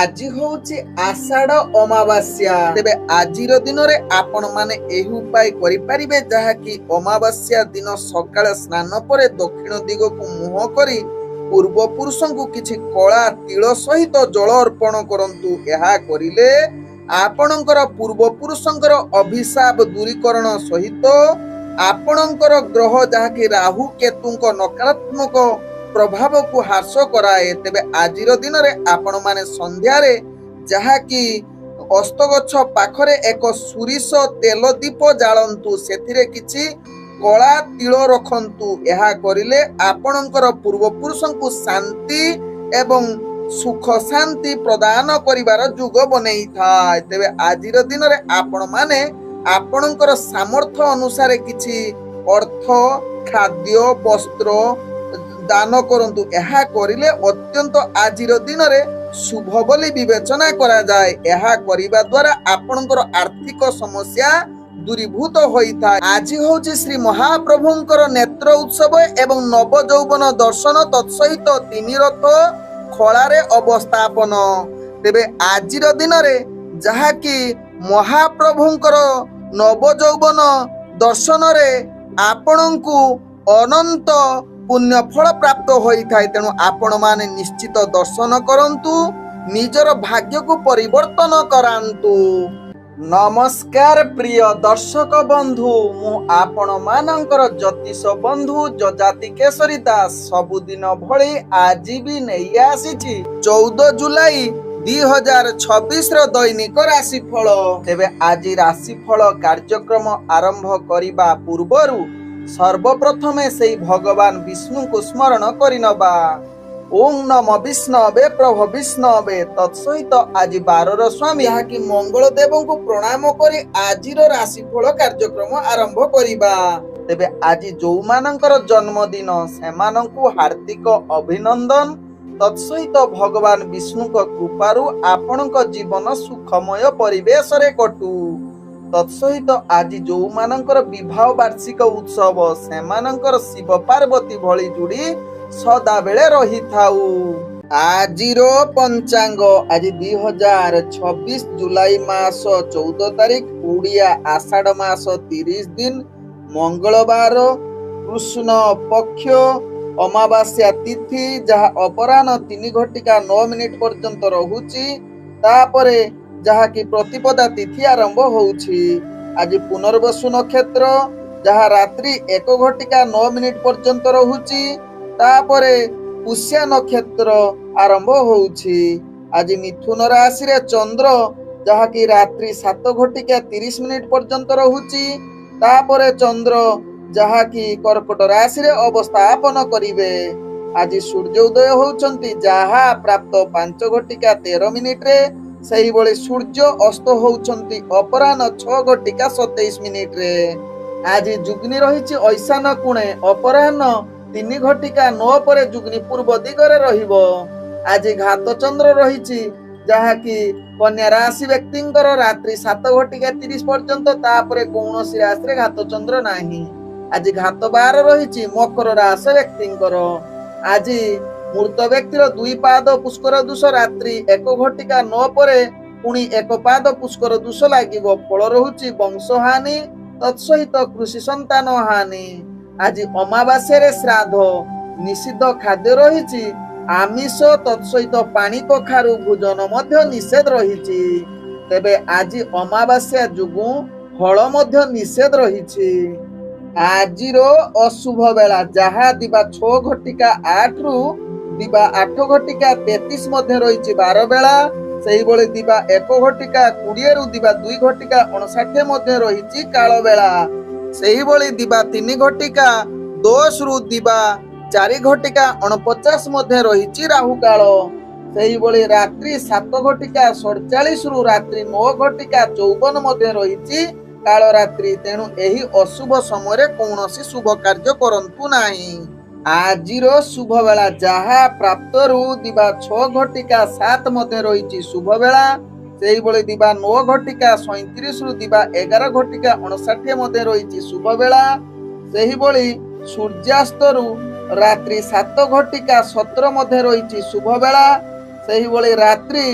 আজি হଉଛି ଆଷାଢ଼ ଅମାବାସ୍ୟା। ତେବେ ଆଜିର ଦିନରେ ଆପଣ ମାନେ ଏହି ଉପାୟ କରିପାରିବେ, ଯାହାକି ଅମାବାସ୍ୟା ଦିନ ସକାଳେ ସ୍ନାନ ପରେ ଦକ୍ଷିଣ ଦିଗକୁ ମୁହଁ କରି ପୂର୍ବ ପୁରୁଷଙ୍କୁ କିଛି କଳା ତିଳ ସହିତ ଜଳ ଅର୍ପଣ କରନ୍ତୁ। ଏହା କରିଲେ ଆପଣଙ୍କର ପୂର୍ବ ପୁରୁଷଙ୍କର ଅଭିଶାପ ଦୂରୀକରଣ ସହିତ ଆପଣଙ୍କର ଗ୍ରହ ଯାହାକି ରାହୁ କେତୁଙ୍କ ନକାରାତ୍ମକ ପ୍ରଭାବକୁ ହ୍ରାସ କରାଏ। ତେବେ ଆଜିର ଦିନରେ ଆପଣ ମାନେ ସନ୍ଧ୍ୟାରେ ଯାହାକି ଅସ୍ତଗଛ ପାଖରେ ଏକ ସୋରିଷ ତେଲ ଦୀପ ଜାଳନ୍ତୁ, ସେଥିରେ କିଛି କଳା ତିଳ ରଖନ୍ତୁ। ଏହା କରିଲେ ଆପଣଙ୍କର ପୂର୍ବ ପୁରୁଷଙ୍କୁ ଶାନ୍ତି ଏବଂ ସୁଖ ଶାନ୍ତି ପ୍ରଦାନ କରିବାର ଯୁଗ ବନେଇଥାଏ। ତେବେ ଆଜିର ଦିନରେ ଆପଣ ମାନେ ଆପଣଙ୍କର ସାମର୍ଥ୍ୟ ଅନୁସାରେ କିଛି ଅର୍ଥ, ଖାଦ୍ୟ, ବସ୍ତ୍ର ଦାନ କରନ୍ତୁ। ଏହା କରିଲେ ଅତ୍ୟନ୍ତ ଆଜିର ଦିନରେ ଶୁଭ ବୋଲି ବିବେଚନା କରାଯାଏ। ଏହା କରିବା ଦ୍ୱାରା ଆପଣଙ୍କର ଆର୍ଥିକ ସମସ୍ୟା ଦୂରୀଭୂତ ହୋଇଥାଏ। ଆଜି ହଉଛି ଶ୍ରୀ ମହାପ୍ରଭୁଙ୍କର ନେତ୍ର ଉତ୍ସବ ଏବଂ ନବ ଯୌବନ ଦର୍ଶନ, ତତ୍ସହିତ ତିନି ରଥ ଖଳାରେ ଅବସ୍ଥାପନ। ତେବେ ଆଜିର ଦିନରେ ଯାହାକି ମହାପ୍ରଭୁଙ୍କର ନବ ଯୌବନ ଦର୍ଶନରେ ଆପଣଙ୍କୁ ଅନନ୍ତ ପୁଣ୍ୟ ଫଳ ପ୍ରାପ୍ତ ହୋଇଥାଏ। ତେଣୁ ଆପଣମାନେ ନିଶ୍ଚିତ ଦର୍ଶନ କରନ୍ତୁ, ନିଜର ଭାଗ୍ୟକୁ ପରିବର୍ତ୍ତନ କରାନ୍ତୁ। ନମସ୍କାର ପ୍ରିୟ ଦର୍ଶକ ବନ୍ଧୁ, ମୁଁ ଆପଣ ମାନଙ୍କର ଜ୍ୟୋତିଷ ବନ୍ଧୁ ଯଯାତି କେଶରୀ ଦାସ ସବୁଦିନ ଭଳି ଆଜି ବି ନେଇ ଆସିଛି 14 ଜୁଲାଇ 2026ର ଦୈନିକ ରାଶିଫଳ। ତେବେ ଆଜି ରାଶିଫଳ କାର୍ଯ୍ୟକ୍ରମ ଆରମ୍ଭ କରିବା ପୂର୍ବରୁ ସର୍ବପ୍ରଥମେ ସେହି ଭଗବାନ ବିଷ୍ଣୁଙ୍କୁ ସ୍ମରଣ କରିନେବା। ଓಂ ନମ ବିଷ୍ଣବେ ପ୍ରଭ ବିଷ୍ଣବେ। ତତ୍ସହିତ ଆଜି ବାରର ସ୍ୱାମୀ ଯାହାକି ମଙ୍ଗଳ ଦେବଙ୍କୁ ପ୍ରଣାମ କରି ଆଜିର ରାଶିଫଳ କାର୍ଯ୍ୟକ୍ରମ ଆରମ୍ଭ କରିବା। ତେବେ ଆଜି ଯୋଉମାନଙ୍କର ଜନ୍ମଦିନ ସେମାନଙ୍କୁ ହାର୍ଦ୍ଦିକ ଅଭିନନ୍ଦନ। ତତ୍ସହିତ ଭଗବାନ ବିଷ୍ଣୁଙ୍କ କୃପାରୁ ଆପଣଙ୍କ ଜୀବନ ସୁଖମୟ ପରିବେଶରେ କଟୁ। ତତ୍ସହିତ ଆଜି ଯୋଉମାନଙ୍କର ବିବାହ ବାର୍ଷିକ ଉତ୍ସବ ସେମାନଙ୍କର ଶିବ ପାର୍ବତୀ ଭଳି ଯୋଡ଼ି ସଦାବେଳେ ରହିଥାଉ। ଆଜିର ପଞ୍ଚାଙ୍ଗ ଆଜି 2026 ଜୁଲାଇ ମାସ 14 ତାରିଖ, ଓଡ଼ିଆ ଆଷାଢ଼ ମାସ 30 ଦିନ, ମଙ୍ଗଳବାର, କୃଷ୍ଣ ପକ୍ଷ, ଅମାବାସ୍ୟା ତିଥି ଯାହା ଅପରାହ୍ନ 3:09 ପର୍ଯ୍ୟନ୍ତ ରହୁଛି। ତାପରେ ଯାହାକି ପ୍ରତିପଦା ତିଥି ଆରମ୍ଭ ହଉଛି। ଆଜି ପୁନର୍ବସୁ ନକ୍ଷତ୍ର ଯାହା ରାତ୍ରି 1:09 ପର୍ଯ୍ୟନ୍ତ ରହୁଛି। ତାପରେ ପୁଷ୍ୟା ନକ୍ଷତ୍ର ଆରମ୍ଭ ହଉଛି। ଆଜି ମିଥୁନ ରାଶିରେ ଚନ୍ଦ୍ର ଯାହାକି ରାତ୍ରି 7:30 ପର୍ଯ୍ୟନ୍ତ ରହୁଛି। ତାପରେ ଚନ୍ଦ୍ର ଯାହାକି କର୍କଟ ରାଶିରେ ଅବସ୍ଥାପନ କରିବେ। ଆଜି ସୂର୍ଯ୍ୟ ଉଦୟ ହଉଛନ୍ତି ଯାହା ପ୍ରାପ୍ତ 5:13 ସେହିଭଳି ସୂର୍ଯ୍ୟ ଅସ୍ତ ହଉଛନ୍ତି ଅପରାହ୍ନ 6:27 ଆଜି ଯୁଗ୍ନି ରହିଛି ଐଶାନ କୋଣେ, ଅପରାହ୍ନ 3:09 ପରେ ଯୁଗ୍ନି ପୂର୍ବ ଦିଗରେ ରହିବ। ଆଜି ଘାତ ଚନ୍ଦ୍ର ରହିଛି ଯାହାକି କନ୍ୟା ରାଶି ବ୍ୟକ୍ତିଙ୍କର ରାତ୍ରି 7:30 ପର୍ଯ୍ୟନ୍ତ, ତାପରେ କୌଣସି ରାଶିରେ ଘାତ ଚନ୍ଦ୍ର ନାହିଁ। ଆଜି ଘାତ ବାର ରହିଛି ମକର ରାଶି ବ୍ୟକ୍ତିଙ୍କର। ଆଜି ମୃତ ବ୍ୟକ୍ତିର 2 ପାଦ ପୁଷ୍କର ଦୋଷ ରାତ୍ରି 1:09 ପରେ ପୁଣି 1 ପାଦ ପୁଷ୍କର ଦୋଷ ଲାଗିବ। ଫଳ ରହୁଛି ବଂଶହାନି, ତତ୍ସହିତ କୃଷି ସନ୍ତାନ ହାନି। ଆଜି ଅମାବାସ୍ୟାରେ ଶ୍ରାଦ୍ଧ, ନିଷିଦ୍ଧ ଖାଦ୍ୟ ରହିଛି ଆମିଷ, ତତ୍ସହିତ ପାଣି କଖାରୁ ଭୋଜନ ମଧ୍ୟ ନିଷେଧ ରହିଛି। ତେବେ ଆଜି ଅମାବାସ୍ୟା ଯୋଗୁଁ ଫଳ ମଧ୍ୟ ନିଷେଧ ରହିଛି। ଆଜିର ଅଶୁଭ ବେଳା ଯାହା ଦିବା 6:08 ରୁ ଦିବା 8:33 ମଧ୍ୟ ରହିଛି 12 ବେଳା। ସେହିଭଳି ଦିବା 1:20 ରୁ ଦିବା 2:59 ମଧ୍ୟ ରହିଛି କାଳ ବେଳା। ସେହିଭଳି ଦିବା 3:10 ରୁ ଦିବା 4:49 ମଧ୍ୟ ରହିଛି ରାହୁ କାଳ। ସେହିଭଳି ରାତ୍ରି 7:47 ରୁ ରାତ୍ରି 9:54 ମଧ୍ୟ ରହିଛି କାଳ ରାତ୍ରି। ତେଣୁ ଏହି ଅଶୁଭ ସମୟରେ କୌଣସି ଶୁଭ କାର୍ଯ୍ୟ କରନ୍ତୁ ନାହିଁ। ଆଜିର ଶୁଭ ବେଳା ଯାହା ପ୍ରାପ୍ତରୁ ଦିବା 6:07 ମଧ୍ୟ ରହିଛି ଶୁଭ ବେଳା। ସେହିଭଳି ଦିବା 9:37 ରୁ ଦିବା 11:59 ମଧ୍ୟ ରହିଛି ଶୁଭ ବେଳା। ସେହିଭଳି ସୂର୍ଯ୍ୟାସ୍ତରୁ ରାତ୍ରି 7:17 ମଧ୍ୟ ରହିଛି ଶୁଭ ବେଳା। ସେହିଭଳି ରାତ୍ରି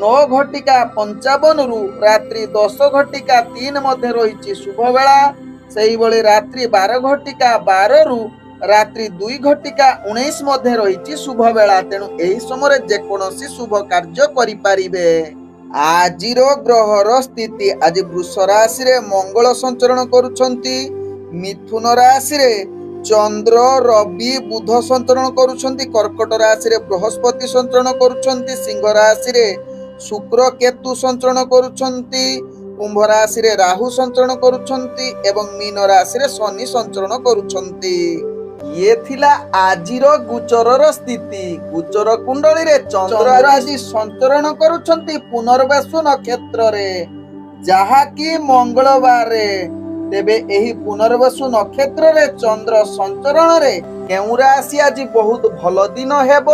9:55 ରୁ ରାତ୍ରି 10:03 ମଧ୍ୟ ରହିଛି ଶୁଭ ବେଳା। ସେହିଭଳି ରାତ୍ରି 12:12 ରୁ ରାତ୍ରି 2:19 ମଧ୍ୟ ରହିଛି ଶୁଭ ବେଳା। ତେଣୁ ଏହି ସମୟରେ ଯେକୌଣସି ଶୁଭ କାର୍ଯ୍ୟ କରିପାରିବେ। ଆଜିର ଗ୍ରହର ସ୍ଥିତି, ଆଜି ବୃଷ ରାଶିରେ ମଙ୍ଗଳ ସଞ୍ଚରଣ କରୁଛନ୍ତି, ମିଥୁନ ରାଶିରେ ଚନ୍ଦ୍ର ରବି ବୁଧ ସଞ୍ଚରଣ କରୁଛନ୍ତି, କର୍କଟ ରାଶିରେ ବୃହସ୍ପତି ସଞ୍ଚରଣ କରୁଛନ୍ତି, ସିଂହ ରାଶିରେ ଶୁକ୍ର କେତୁ ସଞ୍ଚରଣ କରୁଛନ୍ତି, କୁମ୍ଭ ରାଶିରେ ରାହୁ ସଞ୍ଚରଣ କରୁଛନ୍ତି ଏବଂ ମୀନ ରାଶିରେ ଶନି ସଞ୍ଚରଣ କରୁଛନ୍ତି। ଇଏ ଥିଲା ଆଜିର ଗୋଚରର ସ୍ଥିତି। ଗୋଚର କୁଣ୍ଡଳୀରେ ଚନ୍ଦ୍ର ଆଜି ସଞ୍ଚରଣ କରୁଛନ୍ତି ପୁନର୍ବାସୁ ନକ୍ଷତ୍ରରେ, ଯାହାକି ମଙ୍ଗଳବାରରେ। ତେବେ ଏହି ପୁନର୍ବାସୁ ନକ୍ଷତ୍ରରେ ଚନ୍ଦ୍ର ସଞ୍ଚରଣରେ କେଉଁ ରାଶି ଆଜି ବହୁତ ଭଲ ଦିନ ହେବ,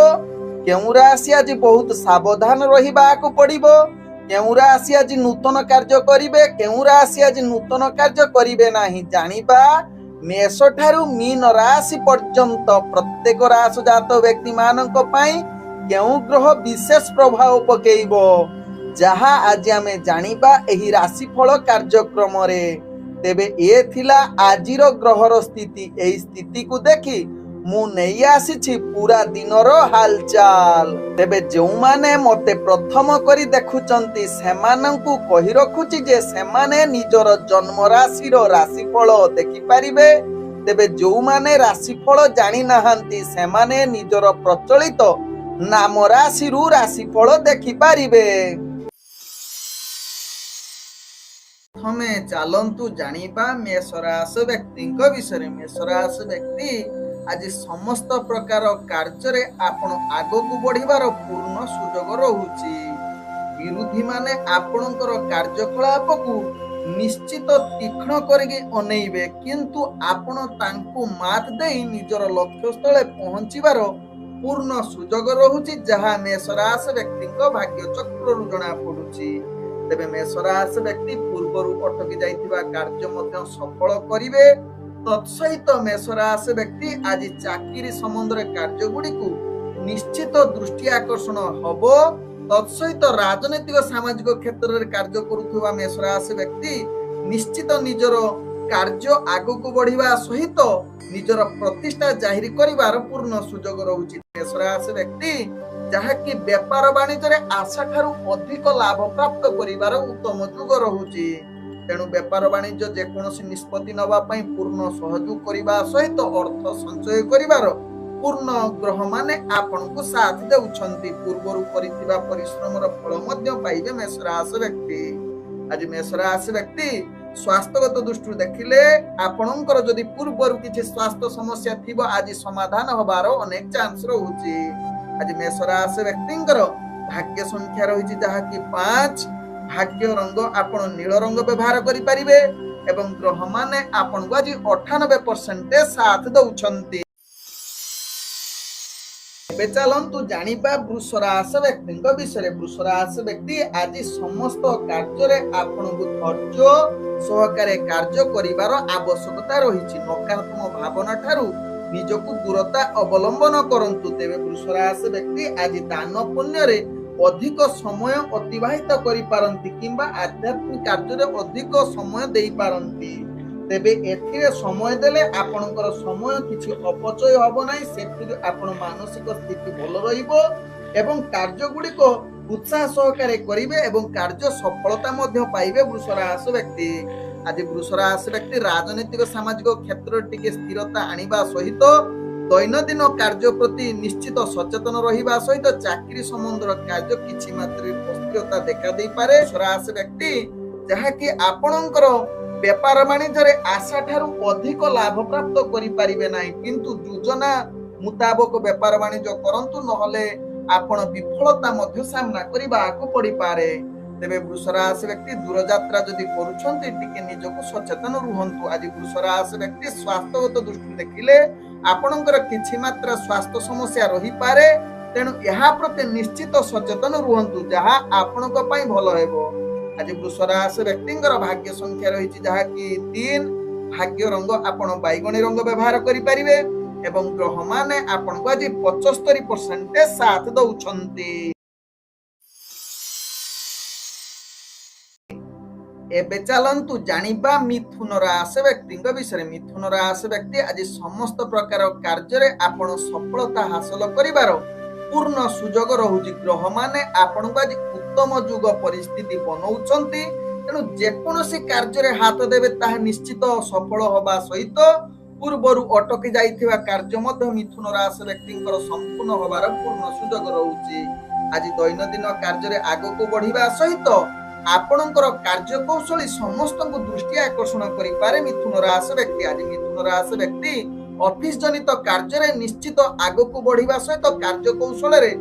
କେଉଁ ରାଶି ଆଜି ବହୁତ ସାବଧାନ ରହିବାକୁ ପଡ଼ିବ, କେଉଁ ରାଶି ଆଜି ନୂତନ କାର୍ଯ୍ୟ କରିବେ, କେଉଁ ରାଶି ଆଜି ନୂତନ କାର୍ଯ୍ୟ କରିବେ ନାହିଁ ଜାଣିବା। ମେଷ ଠାରୁ ମୀନ ରାଶି ପର୍ଯ୍ୟନ୍ତ ପ୍ରତ୍ୟେକ ରାଶି ଜାତ ବ୍ୟକ୍ତି ମାନଙ୍କ ପାଇଁ କେଉଁ ଗ୍ରହ ବିଶେଷ ପ୍ରଭାବ ପକେଇବ, ଯାହା ଆଜି ଆମେ ଜାଣିବା ଏହି ରାଶିଫଳ କାର୍ଯ୍ୟକ୍ରମରେ। ତେବେ ଏ ଥିଲା ଆଜିର ଗ୍ରହର ସ୍ଥିତି। ଏହି ସ୍ଥିତିକୁ ଦେଖି ମୁଁ ନେଇ ଆସିଛି ପୁରା ଦିନର ହାଲଚାଲ। ତେବେ ଯେଉଁମାନେ ମତେ ପ୍ରଥମ କରି ଦେଖୁଛନ୍ତି ସେମାନଙ୍କୁ କହି ରଖୁଛି ଯେ ସେମାନେ ନିଜର ଜନ୍ମ ରାଶିର ରାଶିଫଳ ଦେଖିପାରିବେ। ତେବେ ଯେଉଁମାନେ ରାଶିଫଳ ଜାଣିନାହାନ୍ତି ସେମାନେ ନିଜର ପ୍ରଚଳିତ ନାମ ରାଶିରୁ ରାଶିଫଳ ଦେଖିପାରିବେ। ପ୍ରଥମେ ଚାଲନ୍ତୁ ଜାଣିବା ମେଷ ରାଶି ବ୍ୟକ୍ତିଙ୍କ ବିଷୟରେ। ମେଷ ରାଶି ବ୍ୟକ୍ତି ଆଜି ସମସ୍ତ ପ୍ରକାର କାର୍ଯ୍ୟରେ ଆପଣ ଆଗକୁ ବଢିବାର ପୂର୍ଣ୍ଣ ସୁଯୋଗ ରହୁଛି। ବିରୋଧୀ ମାନେ ଆପଣଙ୍କର କାର୍ଯ୍ୟକଳାପକୁ ନିଶ୍ଚିତ ତୀକ୍ଷ୍ଣ କରିକି ଅନେଇବେ, କିନ୍ତୁ ଆପଣ ତାଙ୍କୁ ମାତ ଦେଇ ନିଜର ଲକ୍ଷ୍ୟସ୍ଥଳେ ପହଞ୍ଚିବାର ପୂର୍ଣ୍ଣ ସୁଯୋଗ ରହୁଛି, ଯାହା ମେଷ ରାଶି ବ୍ୟକ୍ତିଙ୍କ ଭାଗ୍ୟ ଚକ୍ରରୁ ଜଣା ପଡୁଛି। ତେବେ ମେଷ ରାଶି ବ୍ୟକ୍ତି ପୂର୍ବରୁ ଅଟକି ଯାଇଥିବା କାର୍ଯ୍ୟ ମଧ୍ୟ ସଫଳ କରିବେ। ତତ୍ସହିତ ମେଷ ରାଶି ବ୍ୟକ୍ତି ଆଜି ଚାକିରି ସମ୍ବନ୍ଧରେ କାର୍ଯ୍ୟ ଗୁଡ଼ିକୁ ନିଶ୍ଚିତ ଦୃଷ୍ଟି ଆକର୍ଷଣ ହବ। ତତ୍ସହିତ ରାଜନୈତିକ ସାମାଜିକ କ୍ଷେତ୍ରରେ କାର୍ଯ୍ୟ କରୁଥିବା ମେଷ ରାଶି ବ୍ୟକ୍ତି ନିଶ୍ଚିତ ନିଜର କାର୍ଯ୍ୟ ଆଗକୁ ବଢିବା ସହିତ ନିଜର ପ୍ରତିଷ୍ଠା ଜାହିର କରିବାର ପୂର୍ଣ୍ଣ ସୁଯୋଗ ରହୁଛି। ମେଷ ରାଶି ବ୍ୟକ୍ତି ଯାହାକି ବେପାର ବାଣିଜ୍ୟରେ ଆଶା ଠାରୁ ଅଧିକ ଲାଭ ପ୍ରାପ୍ତ କରିବାର ଉତ୍ତମ ଯୁଗ ରହୁଛି। ତେଣୁ ବେପାର ବାଣିଜ୍ୟ ଯେକୌଣସି ନିଷ୍ପତ୍ତି ନେବା ପାଇଁ ପୂର୍ଣ୍ଣ ସହଯୋଗ କରିବା ସହିତ ଅର୍ଥ ସଞ୍ଚୟ କରିବାର ପୂର୍ଣ୍ଣ ଗ୍ରହମାନେ ଆପଣଙ୍କୁ ସାଥ ଦେଉଛନ୍ତି। ପୂର୍ବରୁ କରିଥିବା ପରିଶ୍ରମର ଫଳ ମଧ୍ୟ ପାଇବେ ମେଷ ରାଶି ବ୍ୟକ୍ତି। ଆଜି ମେଷ ରାଶି ବ୍ୟକ୍ତି ସ୍ୱାସ୍ଥ୍ୟଗତ ଦୃଷ୍ଟିରୁ ଦେଖିଲେ ଆପଣଙ୍କର ଯଦି ପୂର୍ବରୁ କିଛି ସ୍ୱାସ୍ଥ୍ୟ ସମସ୍ୟା ଥିବ ଆଜି ସମାଧାନ ହବାର ଅନେକ ଚାନ୍ସ ରହୁଛି। ଆଜି ମେଷ ରାଶି ବ୍ୟକ୍ତିଙ୍କର ଭାଗ୍ୟ ସଂଖ୍ୟା ରହିଛି ଯାହାକି 5। ଭାଗ୍ୟ ରଙ୍ଗ ଆପଣ ନୀଳ ରଙ୍ଗ ବ୍ୟବହାର କରିପାରିବେ ଏବଂ ଗ୍ରହମାନେ ଆପଣଙ୍କୁ ଆଜି 98% ସାଥ ଦଉଛନ୍ତି। ଏବେ ଚାଲନ୍ତୁ ଜାଣିବା ବୃଷ ରାଶି ବ୍ୟକ୍ତିଙ୍କ ବିଷୟରେ। ବୃଷ ରାଶି ବ୍ୟକ୍ତି ଆଜି ସମସ୍ତ କାର୍ଯ୍ୟରେ ଆପଣଙ୍କୁ ଧୈର୍ଯ୍ୟ ସହକାରେ କାର୍ଯ୍ୟ କରିବାର ଆବଶ୍ୟକତା ରହିଛି। ନକାରାତ୍ମକ ଭାବନା ଠାରୁ ନିଜକୁ ଦୂରତା ଅବଲମ୍ବନ କରନ୍ତୁ। ତେବେ ବୃଷ ରାଶି ବ୍ୟକ୍ତି ଆଜି ଦାନ ପୁଣ୍ୟରେ ଅଧିକ ସମୟ ଅତିବାହିତ କରିପାରନ୍ତି କିମ୍ବା ଆଧ୍ୟାତ୍ମିକ କାର୍ଯ୍ୟରେ ଅଧିକ ସମୟ ଦେଇପାରନ୍ତି। ତେବେ ଏଥିରେ ସମୟ ଦେଲେ ଆପଣଙ୍କର ସମୟ କିଛି ଅପଚୟ ହବ ନାହିଁ, ସେଥିରୁ ଆପଣ ମାନସିକ ସ୍ଥିତି ଭଲ ରହିବ ଏବଂ କାର୍ଯ୍ୟ ଗୁଡ଼ିକ ଉତ୍ସାହ ସହକାରେ କରିବେ ଏବଂ କାର୍ଯ୍ୟ ସଫଳତା ମଧ୍ୟ ପାଇବେ ବୃଷ ରାଶି ବ୍ୟକ୍ତି। ଆଜି ବୃଷ ରାଶି ବ୍ୟକ୍ତି ରାଜନୈତିକ ସାମାଜିକ କ୍ଷେତ୍ରରେ ଟିକେ ସ୍ଥିରତା ଆଣିବା ସହିତ ଦୈନନ୍ଦିନ କାର୍ଯ୍ୟ ପ୍ରତି ନିଶ୍ଚିତ ସଚେତନ ରହିବା ସହିତ ଚାକିରି ସମ୍ବନ୍ଧର କାର୍ଯ୍ୟ କିଛି ମାତ୍ରାରେ ଅସ୍ଥିରତା ଦେଖା ଦେଇପାରେ। ବୃଷ ରାଶି ବ୍ୟକ୍ତି ଯାହାକି ଆପଣଙ୍କର ବେପାର ବାଣିଜ୍ୟରେ ଆଶା ଠାରୁ ଅଧିକ ଲାଭ ପ୍ରାପ୍ତ କରିପାରିବେ ନାହିଁ, କିନ୍ତୁ ଯୋଜନା ମୁତାବକ ବେପାର ବାଣିଜ୍ୟ କରନ୍ତୁ, ନହେଲେ ଆପଣ ବିଫଳତା ମଧ୍ୟ ସାମ୍ନା କରିବାକୁ ପଡିପାରେ। ତେବେ ବୃଷ ରାଶି ବ୍ୟକ୍ତି ଦୂରଯାତ୍ରା ଯଦି କରୁଛନ୍ତି ଟିକେ ନିଜକୁ ସଚେତନ ରୁହନ୍ତୁ। ଆଜି ବୃଷ ରାଶି ବ୍ୟକ୍ତି ସ୍ୱାସ୍ଥ୍ୟଗତ ଦୃଷ୍ଟି ଦେଖିଲେ ଆପଣଙ୍କର କିଛି ମାତ୍ରା ସ୍ୱାସ୍ଥ୍ୟ ସମସ୍ୟା ରହିପାରେ, ତେଣୁ ଏହା ପ୍ରତି ନିଶ୍ଚିତ ସଚେତନ ରୁହନ୍ତୁ, ଯାହା ଆପଣଙ୍କ ପାଇଁ ଭଲ ହେବ। ଆଜି ବୃଷ ରାଶି ବ୍ୟକ୍ତିଙ୍କର ଭାଗ୍ୟ ସଂଖ୍ୟା ରହିଛି ଯାହାକି 3। ଭାଗ୍ୟ ରଙ୍ଗ ଆପଣ ବାଇଗଣୀ ରଙ୍ଗ ବ୍ୟବହାର କରିପାରିବେ ଏବଂ ଗ୍ରହମାନେ ଆପଣଙ୍କୁ ଆଜି 75% ସାଥ ଦଉଛନ୍ତି। ଏବେ ଚାଲନ୍ତୁ ଜାଣିବା ମିଥୁନ ରାଶି ବ୍ୟକ୍ତିଙ୍କ ବିଷୟରେ। ମିଥୁନ ରାଶି ବ୍ୟକ୍ତି ଆଜି ସମସ୍ତ ପ୍ରକାର କାର୍ଯ୍ୟରେ ଆପଣ ସଫଳତା ହାସଲ କରିବାର ପୂର୍ଣ୍ଣ ସୁଯୋଗ ରହୁଛି। ଗ୍ରହମାନେ ଆପଣଙ୍କୁ ଆଜି ଉତ୍ତମ ଯୁଗ ପରିସ୍ଥିତି ବନଉଛନ୍ତି। ତେଣୁ ଯେକୌଣସି କାର୍ଯ୍ୟରେ ହାତ ଦେବେ ତାହା ନିଶ୍ଚିତ ସଫଳ ହେବା ସହିତ ପୂର୍ବରୁ ଅଟକି ଯାଇଥିବା କାର୍ଯ୍ୟ ମଧ୍ୟ ମିଥୁନ ରାଶି ବ୍ୟକ୍ତିଙ୍କର ସମ୍ପୂର୍ଣ୍ଣ ହେବାର ପୂର୍ଣ୍ଣ ସୁଯୋଗ ରହୁଛି। ଆଜି ଦୈନନ୍ଦିନ କାର୍ଯ୍ୟରେ ଆଗକୁ ବଢିବା ସହିତ ଆପଣଙ୍କର କାର୍ଯ୍ୟକୌଶଳୀ ସମସ୍ତଙ୍କୁ ଦୃଷ୍ଟି ଆକର୍ଷଣ କରିପାରେ ମିଥୁନ ରାଶି ବ୍ୟକ୍ତି। ଆଜି ମିଥୁନ ରାଶି ବ୍ୟକ୍ତି ଅଫିସ ଜନିତ କାର୍ଯ୍ୟରେ ନିଶ୍ଚିତ ଆଗକୁ ବଢିବା ସହିତ କାର୍ଯ୍ୟକୌଶଳରେ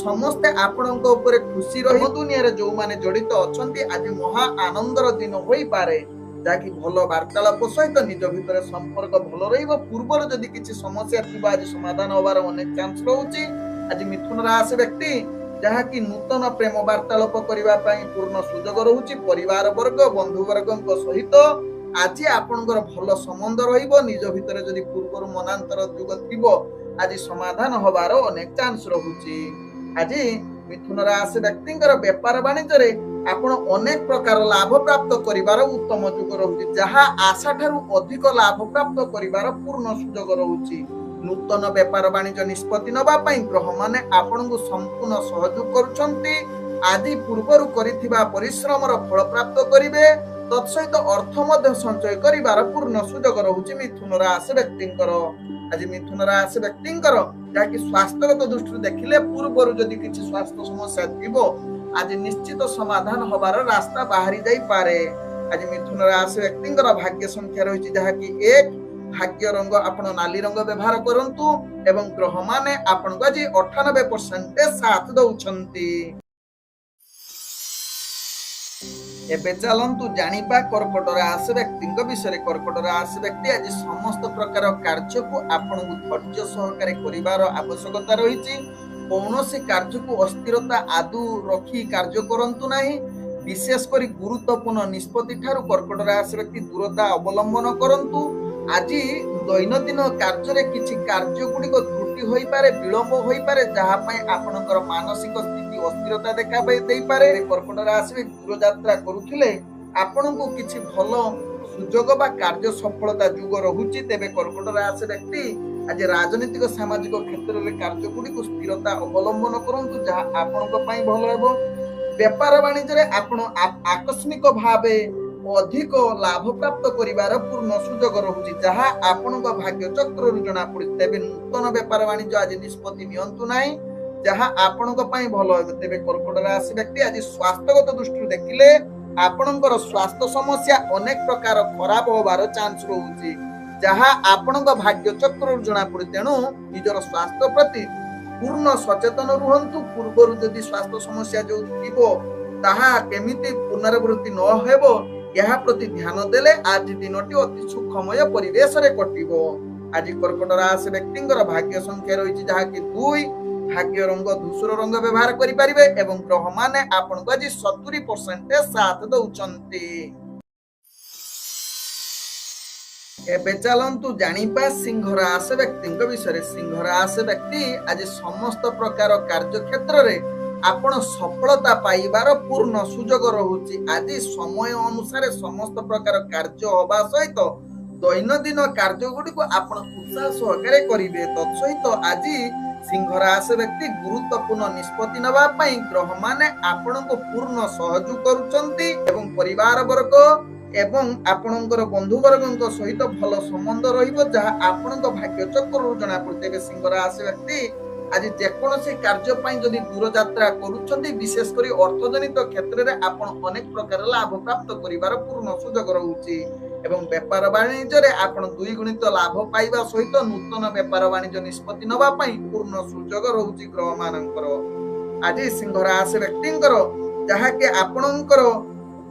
ସମସ୍ତେ ଆପଣଙ୍କ ଉପରେ ଖୁସି ରହି ଦୁନିଆରେ ଯୋଉମାନେ ଜଡିତ ଅଛନ୍ତି ଆଜି ମହା ଆନନ୍ଦର ଦିନ ହୋଇପାରେ, ଯାହାକି ଭଲ ବାର୍ତ୍ତାଳାପ ସହିତ ନିଜ ଭିତରେ ସମ୍ପର୍କ ଭଲ ରହିବ। ପୂର୍ବରୁ ଯଦି କିଛି ସମସ୍ୟା ଥିବ ଆଜି ସମାଧାନ ହବାର ଅନେକ ଚାନ୍ସ ରହୁଛି। ଆଜି ମିଥୁନ ରାଶି ବ୍ୟକ୍ତି ଯାହାକି ନୂତନ ପ୍ରେମ ବାର୍ତ୍ତାଳାପ କରିବା ପାଇଁ ପୂର୍ଣ୍ଣ ସୁଯୋଗ ରହୁଛି। ପରିବାର ବର୍ଗ ବନ୍ଧୁବର୍ଗଙ୍କ ସହିତ ଆଜି ଆପଣଙ୍କର ଭଲ ସମ୍ବନ୍ଧ ରହିବ। ନିଜ ଭିତରେ ଯଦି ପୂର୍ବରୁ ମନାନ୍ତର ଯୁଗ ଥିବ ଆଜି ସମାଧାନ ହବାର ଅନେକ ଚାନ୍ସ ରହୁଛି। ଆଜି ମିଥୁନ ରାଶି ବ୍ୟକ୍ତିଙ୍କର ବେପାର ବାଣିଜ୍ୟରେ ଆପଣ ଅନେକ ପ୍ରକାର ଲାଭ ପ୍ରାପ୍ତ କରିବାର ଉତ୍ତମ ଯୁଗ ରହୁଛି, ଯାହା ଆଶା ଠାରୁ ଅଧିକ ଲାଭ ପ୍ରାପ୍ତ କରିବାର ପୂର୍ଣ୍ଣ ସୁଯୋଗ ରହୁଛି। ନୂତନ ବେପାର ବାଣିଜ୍ୟ ନିଷ୍ପତ୍ତି ନେବା ପାଇଁ ଗ୍ରହମାନେ ଆପଣଙ୍କୁ ସମ୍ପୂର୍ଣ୍ଣ ସହଯୋଗ କରୁଛନ୍ତି। ଆଜି ପୂର୍ବରୁ କରିଥିବା ପରିଶ୍ରମର ଫଳ ପ୍ରାପ୍ତ କରିବେ। ତତ୍ସହିତ ଅର୍ଥ ମଧ୍ୟ ସଞ୍ଚୟ କରିବାର ପୂର୍ଣ୍ଣ ସୁଯୋଗ ରହୁଛି ମିଥୁନ ରାଶି ବ୍ୟକ୍ତିଙ୍କର। ଆଜି ମିଥୁନ ରାଶି ବ୍ୟକ୍ତିଙ୍କର ଯାହାକି ସ୍ୱାସ୍ଥ୍ୟଗତ ଦୃଷ୍ଟିରୁ ଦେଖିଲେ ପୂର୍ବରୁ ଯଦି କିଛି ସ୍ୱାସ୍ଥ୍ୟ ସମସ୍ୟା ଥିବ ଆଜି ନିଶ୍ଚିତ ସମାଧାନ ହବାର ରାସ୍ତା ବାହାରି ଯାଇପାରେ। ଆଜି ମିଥୁନ ରାଶି ବ୍ୟକ୍ତିଙ୍କର ଭାଗ୍ୟ ସଂଖ୍ୟା ରହିଛି ଯାହାକି 1। ଭାଗ୍ୟ ରଙ୍ଗ ଆପଣ ନାଲି ରଙ୍ଗ ବ୍ୟବହାର କରନ୍ତୁ ଏବଂ ଗ୍ରହମାନେ ଆପଣଙ୍କୁ ଆଜି 98% ସାଥ ଦଉଛନ୍ତି। ଏବେ ଚାଲନ୍ତୁ ଜାଣିବା କର୍କଟ ରାଶି ବ୍ୟକ୍ତିଙ୍କ ବିଷୟରେ। କର୍କଟ ରାଶି ବ୍ୟକ୍ତି ଆଜି ସମସ୍ତ ପ୍ରକାର କାର୍ଯ୍ୟକୁ ଆପଣଙ୍କୁ ଧୈର୍ଯ୍ୟ ସହକାରେ କରିବାର ଆବଶ୍ୟକତା ରହିଛି। କୌଣସି କାର୍ଯ୍ୟକୁ ଅସ୍ଥିରତା ଆଦୌ ରଖି କାର୍ଯ୍ୟ କରନ୍ତୁ ନାହିଁ। ବିଶେଷ କରି ଗୁରୁତ୍ୱପୂର୍ଣ୍ଣ ନିଷ୍ପତ୍ତି ଠାରୁ କର୍କଟ ରାଶି ବ୍ୟକ୍ତି ଦୂରତା ଅବଲମ୍ବନ କରନ୍ତୁ। ଆଜି ଦୈନନ୍ଦିନ କାର୍ଯ୍ୟରେ କିଛି କାର୍ଯ୍ୟ ଗୁଡିକ ତ୍ରୁଟି ହୋଇପାରେ, ବିଳମ୍ବ ହୋଇପାରେ, ଯାହା ପାଇଁ ଆପଣଙ୍କର ମାନସିକ ସ୍ଥିତି ଅସ୍ଥିରତା ଦେଖା ଦେଇପାରେ। କର୍କଟ ରାଶି ଦୂରଯାତ୍ରା କରୁଥିଲେ ଆପଣଙ୍କୁ କିଛି ଭଲ ସୁଯୋଗ ବା କାର୍ଯ୍ୟ ସଫଳତା ଯୁଗ ରହୁଛି। ତେବେ କର୍କଟ ରାଶି ବ୍ୟକ୍ତି ଆଜି ରାଜନୈତିକ ସାମାଜିକ କ୍ଷେତ୍ରରେ କାର୍ଯ୍ୟ ଗୁଡିକୁ ସ୍ଥିରତା ଅବଲମ୍ବନ କରନ୍ତୁ, ଯାହା ଆପଣଙ୍କ ପାଇଁ ଭଲ ହେବ। ବେପାର ବାଣିଜ୍ୟରେ ଆପଣ ଆକସ୍ମିକ ଭାବେ ଅଧିକ ଲାଭ ପ୍ରାପ୍ତ କରିବାର ପୂର୍ଣ୍ଣ ସୁଯୋଗ ରହୁଛି, ଯାହା ଆପଣଙ୍କ ଭାଗ୍ୟ ଚକ୍ରରୁ ଜଣାପଡୁଛି। ତେବେ ନୂତନ ବେପାର ବାଣିଜ୍ୟ ଆଜି ନିଷ୍ପତ୍ତି ନିଅନ୍ତୁ ନାହିଁ, ଯାହା ଆପଣଙ୍କ ପାଇଁ ଭଲ ହେବ। ତେବେ କର୍କଟ ରାଶି ବ୍ୟକ୍ତି ଆଜି ସ୍ୱାସ୍ଥ୍ୟଗତ ଦୃଷ୍ଟିରୁ ଦେଖିଲେ ଆପଣଙ୍କର ସ୍ୱାସ୍ଥ୍ୟ ସମସ୍ୟା ଅନେକ ପ୍ରକାର ଖରାପ ହବାର ଚାନ୍ସ ରହୁଛି, ଯାହା ଆପଣଙ୍କ ଭାଗ୍ୟ ଚକ୍ରରୁ ଜଣାପଡୁଛି। ତେଣୁ ନିଜର ସ୍ୱାସ୍ଥ୍ୟ ପ୍ରତି ପୂର୍ଣ୍ଣ ସଚେତନ ରୁହନ୍ତୁ। ପୂର୍ବରୁ ଯଦି ସ୍ୱାସ୍ଥ୍ୟ ସମସ୍ୟା ଯୋଉ ଥିବ ତାହା କେମିତି ପୁନରାବୃତ୍ତି ନ ହେବ ଏହା ପ୍ରତି ଧ୍ୟାନ ଦେଲେ ଆଜି ଦିନଟି ଅତି ସୁଖମୟ ପରିବେଶରେ କଟିବ। ଆଜି କର୍କଟ ରାଶି ବ୍ୟକ୍ତିଙ୍କର ଭାଗ୍ୟ ସଂଖ୍ୟା ରହିଛି ଯାହାକି 2। ଭାଗ୍ୟ ରଙ୍ଗ ଧୂସର ରଙ୍ଗ ବ୍ୟବହାର କରିପାରିବେ ଏବଂ ଗ୍ରହମାନେ ଆପଣଙ୍କୁ ଆଜି 70% ସାଥ ଦଉଛନ୍ତି। ଏବେ ଚାଲନ୍ତୁ ଜାଣିବା ସିଂହ ରାଶି ବ୍ୟକ୍ତିଙ୍କ ବିଷୟରେ। ସିଂହ ରାଶି ବ୍ୟକ୍ତି ଆଜି ସମସ୍ତ ପ୍ରକାର କାର୍ଯ୍ୟ କ୍ଷେତ୍ରରେ ଆପଣ ସଫଳତା ପାଇବାର ପୂର୍ଣ୍ଣ ସୁଯୋଗ ରହୁଛି। ଆଜି ସମୟ ଅନୁସାରେ ସମସ୍ତ ପ୍ରକାର କାର୍ଯ୍ୟ ହେବା ସହିତ ଦୈନନ୍ଦିନ କାର୍ଯ୍ୟ ଗୁଡିକୁ ଆପଣ ଉତ୍ସାହ ସହକାରେ କରିବେ। ତତ୍ସହିତ ଆଜି ସିଂହ ରାଶି ବ୍ୟକ୍ତି ଗୁରୁତ୍ୱପୂର୍ଣ୍ଣ ନିଷ୍ପତ୍ତି ନେବା ପାଇଁ ଗ୍ରହମାନେ ଆପଣଙ୍କୁ ପୂର୍ଣ୍ଣ ସହଯୋଗ କରୁଛନ୍ତି ଏବଂ ପରିବାର ବର୍ଗ ଏବଂ ଆପଣଙ୍କର ବନ୍ଧୁବର୍ଗଙ୍କ ସହିତ ଭଲ ସମ୍ବନ୍ଧ ରହିବ, ଯାହା ଆପଣଙ୍କ ଭାଗ୍ୟ ଚକ୍ରରୁ ଜଣାପଡୁଛି। ତେବେ ସିଂହ ରାଶି ବ୍ୟକ୍ତି ଆଜି ଯେକୌଣସି କାର୍ଯ୍ୟ ପାଇଁ ଯଦି ଦୂରଯାତ୍ରା କରୁଛନ୍ତି, ବିଶେଷ କରି ଅର୍ଥଜନିତ କ୍ଷେତ୍ରରେ ଆପଣ ଅନେକ ପ୍ରକାର ଲାଭ ପ୍ରାପ୍ତ କରିବାର ପୂର୍ଣ୍ଣ ସୁଯୋଗ ରହୁଛି ଏବଂ ବେପାର ବାଣିଜ୍ୟରେ ଆପଣ ଦ୍ୱିଗୁଣିତ ଲାଭ ପାଇବା ସହିତ ନୂତନ ବେପାର ବାଣିଜ୍ୟ ନିଷ୍ପତ୍ତି ନେବା ପାଇଁ ପୂର୍ଣ୍ଣ ସୁଯୋଗ ରହୁଛି ଗ୍ରହ ମାନଙ୍କର। ଆଜି ସିଂହ ରାଶି ବ୍ୟକ୍ତିଙ୍କର ଯାହାକି ଆପଣଙ୍କର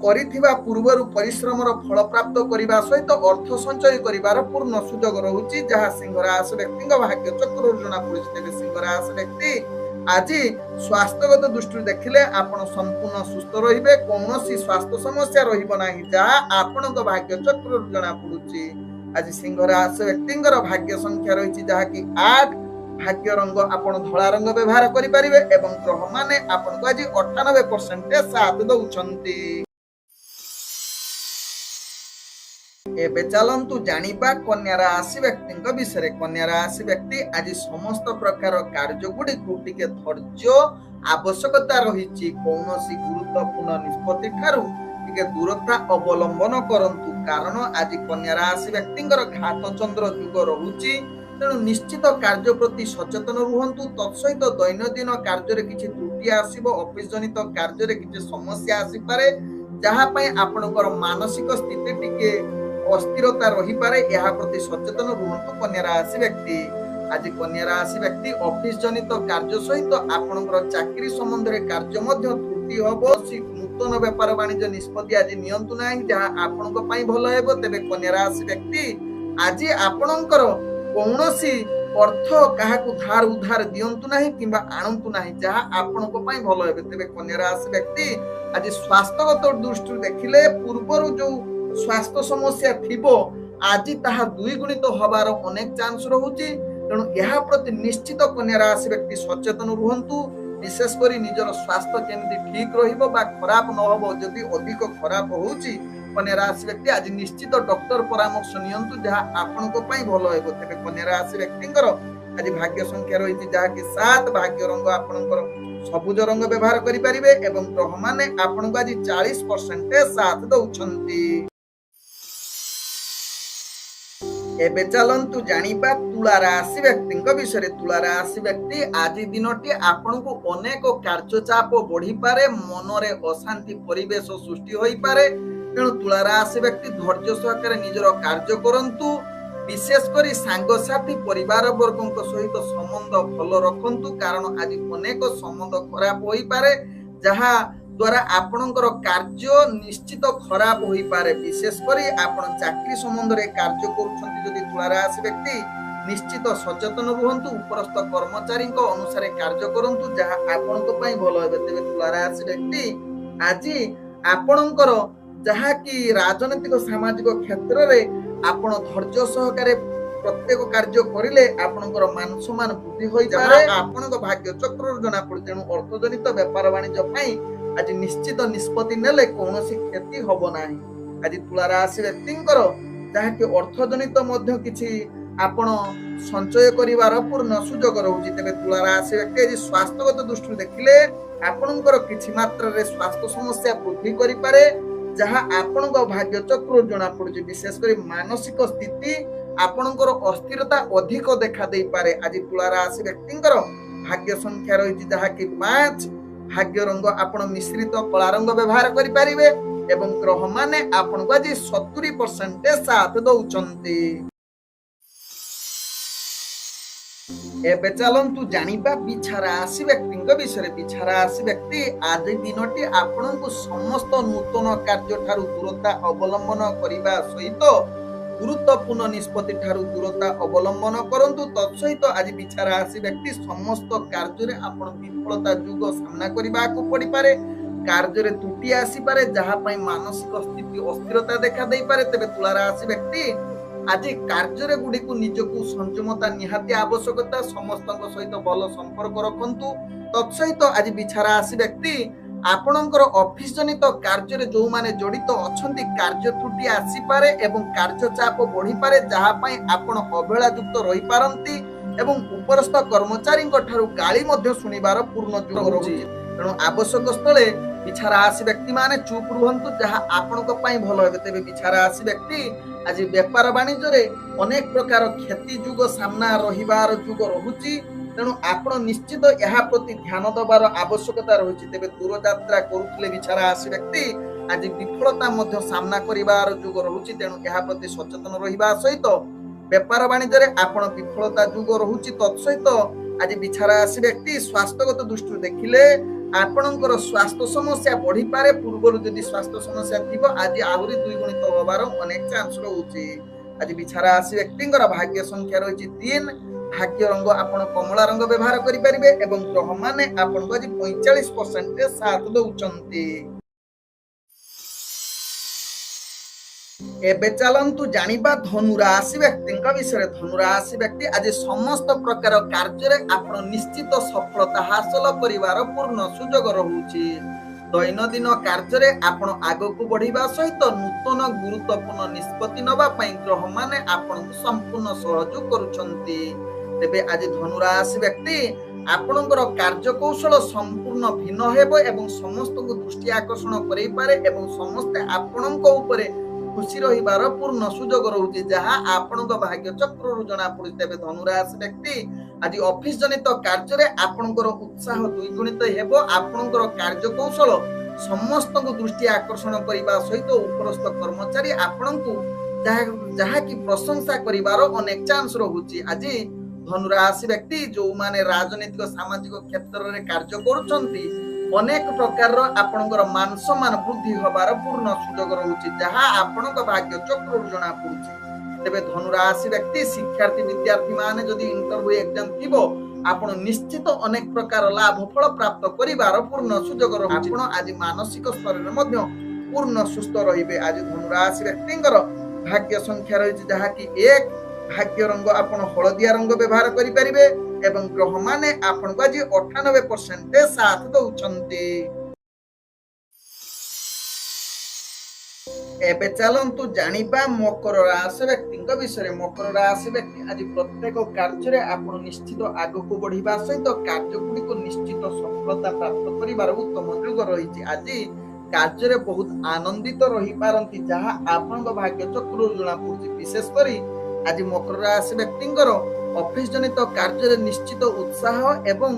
କରିଥିବା ପୂର୍ବରୁ ପରିଶ୍ରମର ଫଳ ପ୍ରାପ୍ତ କରିବା ସହିତ ଅର୍ଥ ସଞ୍ଚୟ କରିବାର ପୂର୍ଣ୍ଣ ସୁଯୋଗ ରହୁଛି, ଯାହା ସିଂହ ରାଶି ବ୍ୟକ୍ତିଙ୍କ ଭାଗ୍ୟ ଚକ୍ରରୁ ଜଣାପଡୁଛି। ତେବେ ସିଂହ ରାଶି ବ୍ୟକ୍ତି ଆଜି ସ୍ୱାସ୍ଥ୍ୟଗତ ଦୃଷ୍ଟିରୁ ଦେଖିଲେ ଆପଣ ସମ୍ପୂର୍ଣ୍ଣ ସୁସ୍ଥ ରହିବେ। କୌଣସି ସ୍ୱାସ୍ଥ୍ୟ ସମସ୍ୟା ରହିବ ନାହିଁ, ଯାହା ଆପଣଙ୍କ ଭାଗ୍ୟ ଚକ୍ରରୁ ଜଣାପଡୁଛି। ଆଜି ସିଂହ ରାଶି ବ୍ୟକ୍ତିଙ୍କର ଭାଗ୍ୟ ସଂଖ୍ୟା ରହିଛି ଯାହାକି 8। ଭାଗ୍ୟ ରଙ୍ଗ ଆପଣ ଧଳା ରଙ୍ଗ ବ୍ୟବହାର କରିପାରିବେ ଏବଂ ଗ୍ରହମାନେ ଆପଣଙ୍କୁ ଆଜି 98% ସାଥ ଦଉଛନ୍ତି। ଏବେ ଚାଲନ୍ତୁ ଜାଣିବା କନ୍ୟା ରାଶି ବ୍ୟକ୍ତିଙ୍କ ବିଷୟରେ। କନ୍ୟା ରାଶି ବ୍ୟକ୍ତି ଆଜି ସମସ୍ତ ପ୍ରକାର କାର୍ଯ୍ୟ ଗୁଡ଼ିକୁ ଟିକେ ଧୈର୍ଯ୍ୟ ଆବଶ୍ୟକତା ରହିଛି। କୌଣସି ଗୁରୁତ୍ୱପୂର୍ଣ୍ଣ ନିଷ୍ପତ୍ତି ଠାରୁ ଟିକେ ଦୂରତା ଅବଲମ୍ବନ କରନ୍ତୁ, କାରଣ ଆଜି କନ୍ୟା ରାଶି ବ୍ୟକ୍ତିଙ୍କର ଘାତ ଚନ୍ଦ୍ର ଯୁଗ ରହୁଛି। ତେଣୁ ନିଶ୍ଚିତ କାର୍ଯ୍ୟ ପ୍ରତି ସଚେତନ ରୁହନ୍ତୁ। ତତ୍ସହିତ ଦୈନନ୍ଦିନ କାର୍ଯ୍ୟରେ କିଛି ତ୍ରୁଟି ଆସିବ, ଅଫିସ ଜନିତ କାର୍ଯ୍ୟରେ କିଛି ସମସ୍ୟା ଆସିପାରେ, ଯାହା ପାଇଁ ଆପଣଙ୍କର ମାନସିକ ସ୍ଥିତି ଟିକେ ଅସ୍ଥିରତା ରହିପାରେ। ଏହା ପ୍ରତି ସଚେତନ ରୁହନ୍ତୁ କନ୍ୟା ରାଶି ବ୍ୟକ୍ତି। ଆଜି କନ୍ୟା ରାଶି ବ୍ୟକ୍ତି ଅଫିସ ଜନିତ କାର୍ଯ୍ୟ ସହିତ ଆପଣଙ୍କର ଚାକିରି ସମ୍ବନ୍ଧରେ କାର୍ଯ୍ୟ ମଧ୍ୟ ତ୍ରୁଟି ହବ। ନୂତନ ବେପାର ବାଣିଜ୍ୟ ନିଷ୍ପତ୍ତି ଆଜି ନିଅନ୍ତୁ ନାହିଁ, ଯାହା ଆପଣଙ୍କ ପାଇଁ ଭଲ ହେବ। ତେବେ କନ୍ୟା ରାଶି ବ୍ୟକ୍ତି ଆଜି ଆପଣଙ୍କର କୌଣସି ଅର୍ଥ କାହାକୁ ଧାର ଉଧାର ଦିଅନ୍ତୁ ନାହିଁ କିମ୍ବା ଆଣନ୍ତୁ ନାହିଁ, ଯାହା ଆପଣଙ୍କ ପାଇଁ ଭଲ ହେବ। ତେବେ କନ୍ୟା ରାଶି ବ୍ୟକ୍ତି ଆଜି ସ୍ୱାସ୍ଥ୍ୟଗତ ଦୃଷ୍ଟିରୁ ଦେଖିଲେ ପୂର୍ବରୁ ଯୋଉ ସ୍ୱାସ୍ଥ୍ୟ ସମସ୍ୟା ଥିବ ଆଜି ତାହା ଦ୍ୱିଗୁଣିତ ହବାର ଅନେକ ଚାନ୍ସ ରହୁଛି। ତେଣୁ ଏହା ପ୍ରତି ନିଶ୍ଚିତ କନ୍ୟା ରାଶି ବ୍ୟକ୍ତି ସଚେତନ ରୁହନ୍ତୁ। ବିଶେଷ କରି ନିଜର ସ୍ୱାସ୍ଥ୍ୟ କେମିତି ଠିକ ରହିବ ବା ଖରାପ ନ ହବ। ଯଦି ଅଧିକ ଖରାପ ହଉଛି କନ୍ୟା ରାଶି ବ୍ୟକ୍ତି ଆଜି ନିଶ୍ଚିତ ଡକ୍ଟର ପରାମର୍ଶ ନିଅନ୍ତୁ, ଯାହା ଆପଣଙ୍କ ପାଇଁ ଭଲ ହେବ। ତେବେ କନ୍ୟା ରାଶି ବ୍ୟକ୍ତିଙ୍କର ଆଜି ଭାଗ୍ୟ ସଂଖ୍ୟା ରହିଛି ଯାହାକି 7। ଭାଗ୍ୟ ରଙ୍ଗ ଆପଣଙ୍କର ସବୁଜ ରଙ୍ଗ ବ୍ୟବହାର କରିପାରିବେ ଏବଂ ଗ୍ରହମାନେ ଆପଣଙ୍କୁ ଆଜି 40% ସାଥ ଦଉଛନ୍ତି। ଏବେ ଚାଲନ୍ତୁ ଜାଣିବା ତୁଳା ରାଶି ବ୍ୟକ୍ତିଙ୍କ ବିଷୟରେ। ତୁଳା ରାଶି ବ୍ୟକ୍ତି ଆଜି ଦିନଟି ଆପଣଙ୍କୁ ଅନେକ କାର୍ଯ୍ୟ ଚାପ ବଢିପାରେ, ମନରେ ଅଶାନ୍ତି ପରିବେଶ ସୃଷ୍ଟି ହୋଇପାରେ। ତେଣୁ ତୁଳା ରାଶି ବ୍ୟକ୍ତି ଧୈର୍ଯ୍ୟ ସହକାରେ ନିଜର କାର୍ଯ୍ୟ କରନ୍ତୁ। ବିଶେଷ କରି ସାଙ୍ଗସାଥି ପରିବାର ବର୍ଗଙ୍କ ସହିତ ସମ୍ବନ୍ଧ ଭଲ ରଖନ୍ତୁ, କାରଣ ଆଜି ଅନେକ ସମ୍ବନ୍ଧ ଖରାପ ହୋଇପାରେ, ଯାହା ଦ୍ୱାରା ଆପଣଙ୍କର କାର୍ଯ୍ୟ ନିଶ୍ଚିତ ଖରାପ ହୋଇପାରେ। ବିଶେଷ କରି ଆପଣ ଚାକିରି ସମ୍ବନ୍ଧରେ କାର୍ଯ୍ୟ କରୁଛନ୍ତି ଯଦି ତୁଳା ରାଶି ବ୍ୟକ୍ତି ନିଶ୍ଚିତ ସଚେତନ ରୁହନ୍ତୁ। ଉପରସ୍ଥ କର୍ମଚାରୀଙ୍କ ଅନୁସାରେ କାର୍ଯ୍ୟ କରନ୍ତୁ, ଯାହା ଆପଣଙ୍କ ପାଇଁ ଭଲ ହେବ। ତେବେ ତୁଳା ରାଶି ବ୍ୟକ୍ତି ଆଜି ଆପଣଙ୍କର ଯାହାକି ରାଜନୈତିକ ସାମାଜିକ କ୍ଷେତ୍ରରେ ଆପଣ ଧୈର୍ଯ୍ୟ ସହକାରେ ପ୍ରତ୍ୟେକ କାର୍ଯ୍ୟ କରିଲେ ଆପଣଙ୍କର ମାନ ସମ୍ମାନ ବୃଦ୍ଧି ହୋଇପାରେ, ଆପଣଙ୍କ ଭାଗ୍ୟ ଚକ୍ରରୁ ଜଣା ପଡୁଛି। ତେଣୁ ଅର୍ଥଜନିତ ବେପାର ବାଣିଜ୍ୟ ପାଇଁ ଆଜି ନିଶ୍ଚିତ ନିଷ୍ପତ୍ତି ନେଲେ କୌଣସି କ୍ଷତି ହବ ନାହିଁ। ଆଜି ତୁଳା ରାଶି ବ୍ୟକ୍ତିଙ୍କର ଯାହାକି ଅର୍ଥଜନିତ ମଧ୍ୟ କିଛି ଆପଣ ସଞ୍ଚୟ କରିବାର ପୂର୍ଣ୍ଣ ସୁଯୋଗ ରହୁଛି। ତେବେ ତୁଳା ରାଶି ବ୍ୟକ୍ତି ଆଜି ସ୍ୱାସ୍ଥ୍ୟଗତ ଦୃଷ୍ଟିରୁ ଦେଖିଲେ ଆପଣଙ୍କର କିଛି ମାତ୍ରାରେ ସ୍ୱାସ୍ଥ୍ୟ ସମସ୍ୟା ବୃଦ୍ଧି କରିପାରେ, ଯାହା ଆପଣଙ୍କ ଭାଗ୍ୟ ଚକ୍ରରୁ ଜଣା ପଡୁଛି। ବିଶେଷ କରି ମାନସିକ ସ୍ଥିତି ଆପଣଙ୍କର ଅସ୍ଥିରତା ଅଧିକ ଦେଖା ଦେଇପାରେ। ଆଜି ତୁଳା ରାଶି ବ୍ୟକ୍ତିଙ୍କର ଭାଗ୍ୟ ସଂଖ୍ୟା ରହିଛି ଯାହାକି 5। ଭାଗ୍ୟ ରଙ୍ଗ ଆପଣ ମିଶ୍ରିତ କଳା ରଙ୍ଗ ବ୍ୟବହାର କରିପାରିବେ ଏବଂ ଗ୍ରହମାନେ ଆପଣଙ୍କୁ ଆଜି 70% ସାଥ ଦଉଛନ୍ତି। ଏବେ ଚାଲନ୍ତୁ ଜାଣିବା ବିଛା ରାଶି ବ୍ୟକ୍ତିଙ୍କ ବିଷୟରେ। ବିଛା ରାଶି ବ୍ୟକ୍ତି ଆଜି ଦିନଟି ଆପଣଙ୍କୁ ସମସ୍ତ ନୂତନ କାର୍ଯ୍ୟ ଠାରୁ ଦୂରତା ଅବଲମ୍ବନ କରିବା ସହିତ ଗୁରୁତ୍ୱପୂର୍ଣ୍ଣ ନିଷ୍ପତ୍ତି ଠାରୁ ଦୂରତା ଅବଲମ୍ବନ କରନ୍ତୁ। ତତ୍ସହିତ ଆଜି ବିଛା ରାଶି ବ୍ୟକ୍ତି ସମସ୍ତ କାର୍ଯ୍ୟରେ ଆପଣ ବିଫଳତା ଯୁଗ ସାମ୍ନା କରିବାକୁ ପଡିପାରେ। କାର୍ଯ୍ୟରେ ତ୍ରୁଟି ଆସିପାରେ, ଯାହା ପାଇଁ ମାନସିକ ସ୍ଥିତି ଅସ୍ଥିରତା ଦେଖା ଦେଇପାରେ। ତେବେ ତୁଳା ରାଶି ବ୍ୟକ୍ତି ଆଜି କାର୍ଯ୍ୟରେ ଗୁଡ଼ିକୁ ନିଜକୁ ସଂଯମତା ନିହାତି ଆବଶ୍ୟକତା। ସମସ୍ତଙ୍କ ସହିତ ଭଲ ସମ୍ପର୍କ ରଖନ୍ତୁ। ତତ୍ସହିତ ଆଜି ବିଛା ରାଶି ବ୍ୟକ୍ତି ଆପଣଙ୍କର ଅଫିସ ଜନିତ କାର୍ଯ୍ୟରେ ଯୋଉମାନେ ଜଡିତ ଅଛନ୍ତି କାର୍ଯ୍ୟ ତ୍ରୁଟି ଆସିପାରେ ଏବଂ କାର୍ଯ୍ୟ ଚାପ ବଢିପାରେ, ଯାହା ପାଇଁ ଆପଣ ଅବହେଳା ଯୁକ୍ତ ରହିପାରନ୍ତି ଏବଂ ଉପରସ୍ଥ କର୍ମଚାରୀଙ୍କ ଠାରୁ ଗାଳି ମଧ୍ୟ ଶୁଣିବାର ପୂର୍ଣ୍ଣ ଯୋଗ ରହୁଛି। ତେଣୁ ଆବଶ୍ୟକ ସ୍ଥଳେ ବିଛା ରାଶି ବ୍ୟକ୍ତି ମାନେ ଚୁପ୍ ରୁହନ୍ତୁ, ଯାହା ଆପଣଙ୍କ ପାଇଁ ଭଲ ହେବ। ତେବେ ବିଛା ରାଶି ବ୍ୟକ୍ତି ଆଜି ବେପାର ବାଣିଜ୍ୟରେ ଅନେକ ପ୍ରକାର କ୍ଷତି ଯୁଗ ସାମ୍ନା ରହିବାର ଯୁଗ ରହୁଛି। ତେଣୁ ଆପଣ ନିଶ୍ଚିତ ଏହା ପ୍ରତି ଧ୍ୟାନ ଦେବାର ଆବଶ୍ୟକତା ରହିଛି। ତେବେ ଦୂରଯାତ୍ରା କରୁଥିଲେ ବିଛା ରାଶି ବ୍ୟକ୍ତି ଆଜି ବିଫଳତା ମଧ୍ୟ ସାମ୍ନା କରିବାର ଯୁଗ ରହୁଛି। ତେଣୁ ଏହା ପ୍ରତି ସଚେତନ ରହିବା ସହିତ ବେପାର ବାଣିଜ୍ୟରେ ଆପଣ ବିଫଳତା ଯୁଗ ରହୁଛି। ତତ୍ସହିତ ଆଜି ବିଛା ରାଶି ବ୍ୟକ୍ତି ସ୍ୱାସ୍ଥ୍ୟଗତ ଦୃଷ୍ଟିରୁ ଦେଖିଲେ ଆପଣଙ୍କର ସ୍ୱାସ୍ଥ୍ୟ ସମସ୍ୟା ବଢିପାରେ। ପୂର୍ବରୁ ଯଦି ସ୍ୱାସ୍ଥ୍ୟ ସମସ୍ୟା ଥିବ ଆଜି ଆହୁରି ଦ୍ୱିଗୁଣିତ ହବାର ଅନେକ ଚାନ୍ସ ରହୁଛି। ଆଜି ବିଛା ରାଶି ବ୍ୟକ୍ତିଙ୍କର ଭାଗ୍ୟ ସଂଖ୍ୟା ରହିଛି 3। ଭାଗ୍ୟ ରଙ୍ଗ ଆପଣ କମଳା ରଙ୍ଗ ବ୍ୟବହାର କରିପାରିବେ ଏବଂ ଗ୍ରହମାନେ ଆପଣଙ୍କୁ ଆଜି 45% ସାଥ ଦଉଛନ୍ତି। ଏବେ ଚାଲନ୍ତୁ ଜାଣିବା ଧନୁ ରାଶି ବ୍ୟକ୍ତିଙ୍କ ବିଷୟରେ। ଧନୁ ରାଶି ବ୍ୟକ୍ତି ଆଜି ସମସ୍ତ ପ୍ରକାର କାର୍ଯ୍ୟରେ ଆପଣ ନିଶ୍ଚିତ ସଫଳତା ହାସଲ କରିବାର ପୂର୍ଣ୍ଣ ସୁଯୋଗ ରହୁଛି। ଦୈନନ୍ଦିନ କାର୍ଯ୍ୟରେ ଆପଣ ଆଗକୁ ବଢିବା ସହିତ ନୂତନ ଗୁରୁତ୍ୱପୂର୍ଣ୍ଣ ନିଷ୍ପତ୍ତି ନେବା ପାଇଁ ଗ୍ରହମାନେ ଆପଣଙ୍କୁ ସମ୍ପୂର୍ଣ୍ଣ ସହଯୋଗ କରୁଛନ୍ତି। ତେବେ ଆଜି ଧନୁରାଶି ବ୍ୟକ୍ତି ଆପଣଙ୍କର କାର୍ଯ୍ୟକୌଶଳ ସମ୍ପୂର୍ଣ୍ଣ ଭିନ୍ନ ହେବ ଏବଂ ସମସ୍ତଙ୍କୁ ଦୃଷ୍ଟି ଆକର୍ଷଣ କରାଇପାରେ ଏବଂ ସମସ୍ତେ ଆପଣଙ୍କ ଉପରେ ଖୁସି ରହିବାର ପୂର୍ଣ୍ଣ ସୁଯୋଗ ରହୁଛି, ଯାହା ଆପଣଙ୍କ ଭାଗ୍ୟ ଚକ୍ରରୁ ଜଣାପଡୁଛି। ତେବେ ଧନୁରାଶି ବ୍ୟକ୍ତି ଆଜି ଅଫିସ ଜନିତ କାର୍ଯ୍ୟରେ ଆପଣଙ୍କର ଉତ୍ସାହ ଦ୍ୱିଗୁଣିତ ହେବ। ଆପଣଙ୍କର କାର୍ଯ୍ୟକୌଶଳ ସମସ୍ତଙ୍କୁ ଦୃଷ୍ଟି ଆକର୍ଷଣ କରିବା ସହିତ ଉପରସ୍ଥ କର୍ମଚାରୀ ଆପଣଙ୍କୁ ଯାହାକି ପ୍ରଶଂସା କରିବାର ଅନେକ ଚାନ୍ସ ରହୁଛି। ଆଜି ଧନୁରାଶି ବ୍ୟକ୍ତି ଯୋଉମାନେ ରାଜନୈତିକ ସାମାଜିକ କ୍ଷେତ୍ରରେ କାର୍ଯ୍ୟ କରୁଛନ୍ତି, ଅନେକ ପ୍ରକାରର ଆପଣଙ୍କର ମାନ ସମ୍ମାନ ବୃଦ୍ଧି ହବାର ପୂର୍ଣ୍ଣ ସୁଯୋଗ ରହୁଛି, ଯାହା ଆପଣଙ୍କ ଭାଗ୍ୟ ଚକ୍ରରୁ ଜଣାପଡୁଛି। ତେବେ ଧନୁରାଶି ବ୍ୟକ୍ତି ଶିକ୍ଷାର୍ଥୀ ବିଦ୍ୟାର୍ଥୀ ମାନେ ଯଦି ଇଣ୍ଟରଭ୍ୟୁ ଏକ୍ଜାମ ଥିବ, ଆପଣ ନିଶ୍ଚିତ ଅନେକ ପ୍ରକାର ଲାଭ ଫଳ ପ୍ରାପ୍ତ କରିବାର ପୂର୍ଣ୍ଣ ସୁଯୋଗ ରହୁଛି। ଆପଣ ଆଜି ମାନସିକ ସ୍ତରରେ ମଧ୍ୟ ପୂର୍ଣ୍ଣ ସୁସ୍ଥ ରହିବେ। ଆଜି ଧନୁରାଶି ବ୍ୟକ୍ତିଙ୍କର ଭାଗ୍ୟ ସଂଖ୍ୟା ରହିଛି ଯାହାକି 1, ଭାଗ୍ୟ ରଙ୍ଗ ଆପଣ ହଳଦିଆ ରଙ୍ଗ ବ୍ୟବହାର କରିପାରିବେ ଏବଂ ଗ୍ରହମାନେ ଆପଣଙ୍କୁ ଆଜି 98% ସାଥ ଦଉଛନ୍ତି। ଏବେ ଚାଲନ୍ତୁ ଜାଣିବା ମକର ରାଶି ବ୍ୟକ୍ତିଙ୍କ ବିଷୟରେ। ମକର ରାଶି ବ୍ୟକ୍ତି ଆଜି ପ୍ରତ୍ୟେକ କାର୍ଯ୍ୟରେ ଆପଣ ନିଶ୍ଚିତ ଆଗକୁ ବଢିବା ସହିତ କାର୍ଯ୍ୟଗୁଡ଼ିକୁ ନିଶ୍ଚିତ ସଫଳତା ପ୍ରାପ୍ତ କରିବାର ଉତ୍ତମ ଯୋଗ ରହିଛି। ଆଜି କାର୍ଯ୍ୟରେ ବହୁତ ଆନନ୍ଦିତ ରହିପାରନ୍ତି, ଯାହା ଆପଣଙ୍କ ଭାଗ୍ୟ ଚକ୍ରରୁ ଜଣାପଡୁଛି। ବିଶେଷ କରି ଆଜି ମକର ରାଶି ବ୍ୟକ୍ତିଙ୍କର ଅଫିସ ଜନିତ କାର୍ଯ୍ୟରେ ନିଶ୍ଚିତ ଉତ୍ସାହ ଏବଂ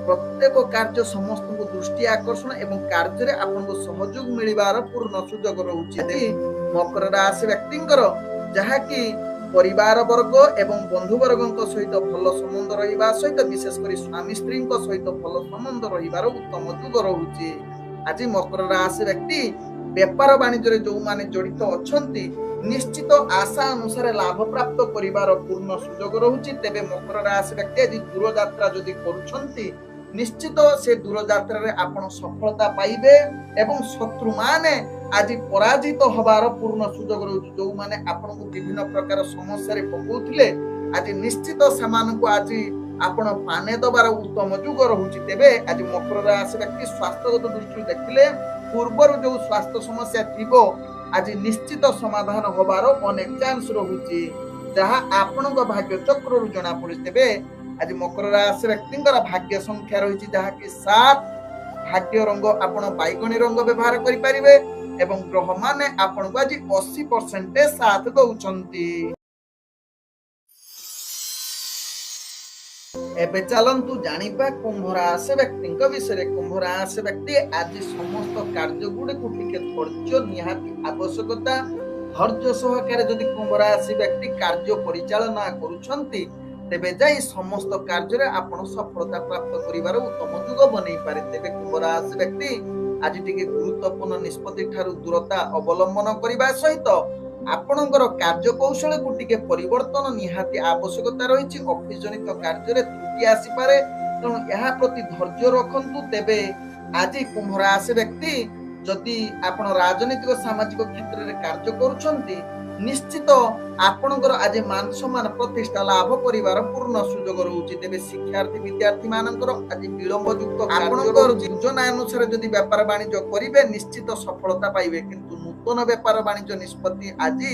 ପ୍ରତ୍ୟେକ କାର୍ଯ୍ୟ ସମସ୍ତଙ୍କୁ ଦୃଷ୍ଟି ଆକର୍ଷଣ ଏବଂ କାର୍ଯ୍ୟରେ ଆପଣଙ୍କୁ ସହଯୋଗ ମିଳିବାର ପୂର୍ଣ୍ଣ ସୁଯୋଗ ରହୁଛି। ମକର ରାଶି ବ୍ୟକ୍ତିଙ୍କର ଯାହାକି ପରିବାର ବର୍ଗ ଏବଂ ବନ୍ଧୁ ବର୍ଗଙ୍କ ସହିତ ଭଲ ସମ୍ବନ୍ଧ ରହିବା ସହିତ ବିଶେଷ କରି ସ୍ୱାମୀ ସ୍ତ୍ରୀଙ୍କ ସହିତ ଭଲ ସମ୍ବନ୍ଧ ରହିବାର ଉତ୍ତମ ଯୋଗ ରହୁଛି। ଆଜି ମକର ରାଶି ବ୍ୟକ୍ତି ବେପାର ବାଣିଜ୍ୟରେ ଯୋଉମାନେ ଜଡିତ ଅଛନ୍ତି, ନିଶ୍ଚିତ ଆଶା ଅନୁସାରେ ଲାଭ ପ୍ରାପ୍ତ କରିବାର ପୂର୍ଣ୍ଣ ସୁଯୋଗ ରହୁଛି। ତେବେ ମକର ରାଶି ବ୍ୟକ୍ତି ଆଜି ଦୂରଯାତ୍ରା ଯଦି କରୁଛନ୍ତି, ନିଶ୍ଚିତ ସେ ଦୂରଯାତ୍ରାରେ ଆପଣ ସଫଳତା ପାଇବେ ଏବଂ ଶତ୍ରୁମାନେ ଆଜି ପରାଜିତ ହବାର ପୂର୍ଣ୍ଣ ସୁଯୋଗ ରହୁଛି। ଯୋଉମାନେ ଆପଣଙ୍କୁ ବିଭିନ୍ନ ପ୍ରକାର ସମସ୍ୟାରେ ପକଉଥିଲେ, ଆଜି ନିଶ୍ଚିତ ସେମାନଙ୍କୁ ଆଜି ଆପଣ ପାନେ ଦବାର ଉତ୍ତମ ଯୁଗ ରହୁଛି। ତେବେ ଆଜି ମକର ରାଶି ବ୍ୟକ୍ତି ସ୍ୱାସ୍ଥ୍ୟଗତ ଦୃଷ୍ଟିରୁ ଦେଖିଲେ ପୂର୍ବରୁ ଯୋଉ ସ୍ୱାସ୍ଥ୍ୟ ସମସ୍ୟା ଥିବ, ଆଜି ନିଶ୍ଚିତ ସମାଧାନ ହବାର ଅନେକ ଚାନ୍ସ ରହୁଛି, ଯାହା ଆପଣଙ୍କ ଭାଗ୍ୟ ଚକ୍ରରୁ ଜଣାପଡୁଛି। ତେବେ ଆଜି ମକର ରାଶି ବ୍ୟକ୍ତିଙ୍କର ଭାଗ୍ୟ ସଂଖ୍ୟା ରହିଛି ଯାହାକି 7, ଭାଗ୍ୟ ରଙ୍ଗ ଆପଣ ବାଇଗଣୀ ରଙ୍ଗ ବ୍ୟବହାର କରିପାରିବେ ଏବଂ ଗ୍ରହମାନେ ଆପଣଙ୍କୁ ଆଜି 80% ସାଥ ଦଉଛନ୍ତି। ଏବେ ଚାଲନ୍ତୁ ଜାଣିବା କୁମ୍ଭ ରାଶି ବ୍ୟକ୍ତିଙ୍କ ବିଷୟରେ। କୁମ୍ଭ ରାଶି ବ୍ୟକ୍ତି ଆଜି ସମସ୍ତ କାର୍ଯ୍ୟ ଗୁଡିକୁ ଟିକେ ଧୈର୍ଯ୍ୟ ନିହାତି ଆବଶ୍ୟକତା। ଧୈର୍ଯ୍ୟ ସହକାରେ ଯଦି କୁମ୍ଭ ରାଶି ବ୍ୟକ୍ତି କାର୍ଯ୍ୟ ପରିଚାଳନା କରୁଛନ୍ତି, ତେବେ ଯାଇ ସମସ୍ତ କାର୍ଯ୍ୟରେ ଆପଣ ସଫଳତା ପ୍ରାପ୍ତ କରିବାର ଉତ୍ତମ ଯୁଗ ବନେଇପାରେ। ତେବେ କୁମ୍ଭ ରାଶି ବ୍ୟକ୍ତି ଆଜି ଟିକେ ଗୁରୁତ୍ୱପୂର୍ଣ୍ଣ ନିଷ୍ପତ୍ତି ଠାରୁ ଦୂରତା ଅବଲମ୍ବନ କରିବା ସହିତ ଆପଣଙ୍କର କାର୍ଯ୍ୟକୌଶଳକୁ ଟିକେ ପରିବର୍ତ୍ତନ ନିହାତି ଆବଶ୍ୟକତା ରହିଛି। ଅଫିସ ଜନିତ କାର୍ଯ୍ୟରେ ତ୍ରୁଟି ଆସିପାରେ, ତେଣୁ ଏହା ପ୍ରତି ଧୈର୍ଯ୍ୟ ରଖନ୍ତୁ। ତେବେ ଆଜି କୁମ୍ଭ ରାଶି ବ୍ୟକ୍ତି ଯଦି ଆପଣ ରାଜନୈତିକ ସାମାଜିକ କ୍ଷେତ୍ରରେ କାର୍ଯ୍ୟ କରୁଛନ୍ତି, ନିଶ୍ଚିତ ଆପଣଙ୍କର ଆଜି ମାନ ସମ୍ମାନ ପ୍ରତିଷ୍ଠା ଲାଭ କରିବାର ପୂର୍ଣ୍ଣ ସୁଯୋଗ ରହୁଛି। ତେବେ ଶିକ୍ଷାର୍ଥୀ ବିଦ୍ୟାର୍ଥୀ ମାନଙ୍କର ଆଜି ବିଳମ୍ବ ଯୁକ୍ତ ଆପଣଙ୍କର ଯୋଜନା ଅନୁସାରେ ଯଦି ବେପାର ବାଣିଜ୍ୟ କରିବେ, ନିଶ୍ଚିତ ସଫଳତା ପାଇବେ, କିନ୍ତୁ ନୂତନ ବେପାର ବାଣିଜ୍ୟ ନିଷ୍ପତ୍ତି ଆଜି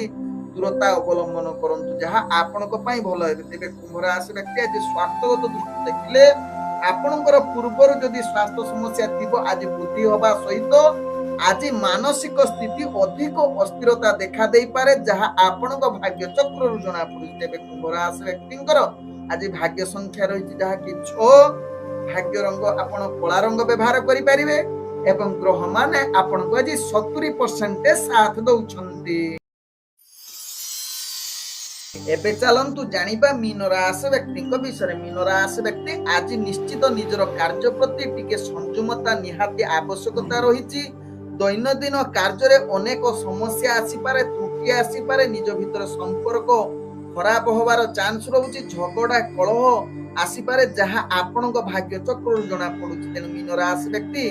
ଦୂରତା ଅବଲମ୍ବନ କରନ୍ତୁ, ଯାହା ଆପଣଙ୍କ ପାଇଁ ଭଲ ହେବ। ତେବେ କୁମ୍ଭ ରାଶି ବ୍ୟକ୍ତି ଆଜି ସ୍ୱାସ୍ଥ୍ୟଗତ ଦୃଷ୍ଟି ଦେଖିଲେ ଆପଣଙ୍କର ପୂର୍ବରୁ ଯଦି ସ୍ୱାସ୍ଥ୍ୟ ସମସ୍ୟା ଥିବ, ଆଜି ବୃଦ୍ଧି ହବା ସହିତ ଆଜି ମାନସିକ ସ୍ଥିତି ଅଧିକ ଅସ୍ଥିରତା ଦେଖା ଦେଇପାରେ, ଯାହା ଆପଣଙ୍କ ଭାଗ୍ୟ ଚକ୍ରରୁ ଜଣାପଡୁଛି। ତେବେ କୁମ୍ଭ ରାଶି ବ୍ୟକ୍ତିଙ୍କର ଆଜି ଭାଗ୍ୟ ସଂଖ୍ୟା ରହିଛି ଯାହାକି 6, ଭାଗ୍ୟ ରଙ୍ଗ ଆପଣ କଳା ରଙ୍ଗ ବ୍ୟବହାର କରିପାରିବେ ଏବଂ ଗ୍ରହମାନେ ଆପଣଙ୍କୁ ଆଜି 70% ସାଥ ଦଉଛନ୍ତି। ଏବେ ଚାଲନ୍ତୁ ଜାଣିବା ମୀନ ରାଶି ବ୍ୟକ୍ତିଙ୍କ ବିଷୟରେ। ମୀନ ରାଶି ବ୍ୟକ୍ତି ଆଜି ନିଶ୍ଚିତ ନିଜର କାର୍ଯ୍ୟ ପ୍ରତି ଟିକେ ସଂଯମତା ନିହାତି ଆବଶ୍ୟକତା ରହିଛି। ଦୈନନ୍ଦିନ କାର୍ଯ୍ୟରେ ଅନେକ ସମସ୍ୟା ଆସିପାରେ, ତ୍ରୁଟି ଆସିପାରେ, ନିଜ ଭିତରେ ସମ୍ପର୍କ ଖରାପ ହବାର ଚାନ୍ସ ରହୁଛି, ଝଗଡା କଳହ ଆସିପାରେ, ଯାହା ଆପଣଙ୍କ ଭାଗ୍ୟ ଚକ୍ରରୁ ଜଣାପଡୁଛି। ତେଣୁ ମୀନ ରାଶି ବ୍ୟକ୍ତି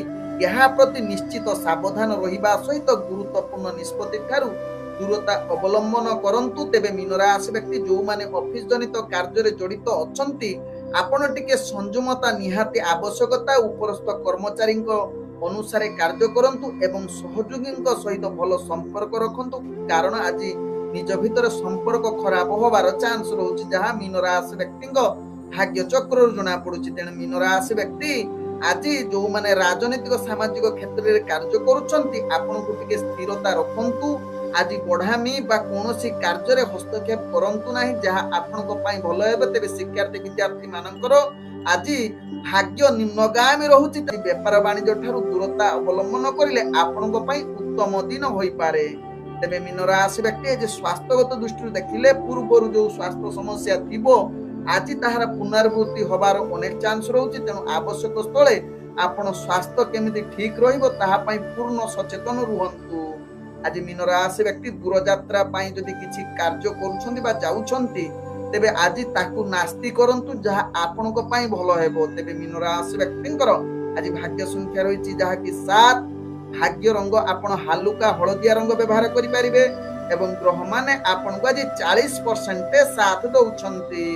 ଏହା ପ୍ରତି ନିଶ୍ଚିତ ସାବଧାନ ରହିବା ସହିତ ଗୁରୁତ୍ୱପୂର୍ଣ୍ଣ ନିଷ୍ପତ୍ତି ଠାରୁ ଦୂରତା ଅବଲମ୍ବନ କରନ୍ତୁ। ତେବେ ମୀନ ରାଶି ବ୍ୟକ୍ତି ଯୋଉମାନେ ଅଫିସ ଜନିତ କାର୍ଯ୍ୟରେ ଜଡିତ ଅଛନ୍ତି, ଆପଣ ଟିକେ ସଂଯମତା ନିହାତି ଆବଶ୍ୟକତା। ଉପରସ୍ଥ କର୍ମଚାରୀଙ୍କ ଅନୁସାରେ କାର୍ଯ୍ୟ କରନ୍ତୁ ଏବଂ ସହଯୋଗୀଙ୍କ ସହିତ ଭଲ ସମ୍ପର୍କ ରଖନ୍ତୁ, କାରଣ ଆଜି ନିଜ ଭିତରେ ସମ୍ପର୍କ ଖରାପ ହବାର ଚାନ୍ସ ରହୁଛି, ଯାହା ମୀନ ରାଶି ବ୍ୟକ୍ତିଙ୍କ ଭାଗ୍ୟ ଚକ୍ରରୁ ଜଣା ପଡୁଛି। ତେଣୁ ମୀନ ରାଶି ବ୍ୟକ୍ତି ଆଜି ଯୋଉମାନେ ରାଜନୈତିକ ସାମାଜିକ କ୍ଷେତ୍ରରେ କାର୍ଯ୍ୟ କରୁଛନ୍ତି, ଆପଣଙ୍କୁ ଟିକେ ସ୍ଥିରତା ରଖନ୍ତୁ। ଆଜି ବଢାମି ବା କୌଣସି କାର୍ଯ୍ୟରେ ହସ୍ତକ୍ଷେପ କରନ୍ତୁ ନାହିଁ, ଯାହା ଆପଣଙ୍କ ପାଇଁ ଭଲ ହେବ। ତେବେ ଶିକ୍ଷାର୍ଥୀ ବିଦ୍ୟାର୍ଥୀ ମାନଙ୍କର ଆଜି ଭାଗ୍ୟ ନିମ୍ନଗାମୀ ରହୁଛି। ବେପାର ବାଣିଜ୍ୟ ଠାରୁ ଦୂରତା ଅବଲମ୍ବନ କରିଲେ ଆପଣଙ୍କ ପାଇଁ ଉତ୍ତମ ଦିନ ହୋଇପାରେ। ତେବେ ମୀନ ରାଶି ବ୍ୟକ୍ତି ଆଜି ସ୍ୱାସ୍ଥ୍ୟଗତ ଦୃଷ୍ଟିରୁ ଦେଖିଲେ ପୂର୍ବରୁ ଯୋଉ ସ୍ୱାସ୍ଥ୍ୟ ସମସ୍ୟା ଥିବ ଆଜି ତାହାର ପୁନରାବୃତ୍ତି ହବାର ଅନେକ ଚାନ୍ସ ରହୁଛି। ତେଣୁ ଆବଶ୍ୟକ ସ୍ଥଳେ ଆପଣ ସ୍ୱାସ୍ଥ୍ୟ କେମିତି ଠିକ ରହିବ ତାହା ପାଇଁ ପୂର୍ଣ୍ଣ ସଚେତନ ରୁହନ୍ତୁ। ଆଜି ମୀନ ରାଶି ବ୍ୟକ୍ତି ଦୂରଯାତ୍ରା ପାଇଁ ଯଦି କିଛି କାର୍ଯ୍ୟ କରୁଛନ୍ତି ବା ଯାଉଛନ୍ତି, ତେବେ ଆଜି ତାକୁ ନାସ୍ତି କରନ୍ତୁ, ଯାହା ଆପଣଙ୍କ ପାଇଁ ଭଲ ହେବ। ତେବେ ମୀନ ରାଶି ବ୍ୟକ୍ତିଙ୍କର ଆଜି ଭାଗ୍ୟ ସଂଖ୍ୟା ରହିଛି ଯାହାକି 7। ଭାଗ୍ୟ ରଙ୍ଗ ଆପଣ ହାଲୁକା ହଳଦିଆ ରଙ୍ଗ ବ୍ୟବହାର କରିପାରିବେ ଏବଂ ଗ୍ରହମାନେ ଆପଣଙ୍କୁ ଆଜି 40% ସାଥ ଦଉଛନ୍ତି।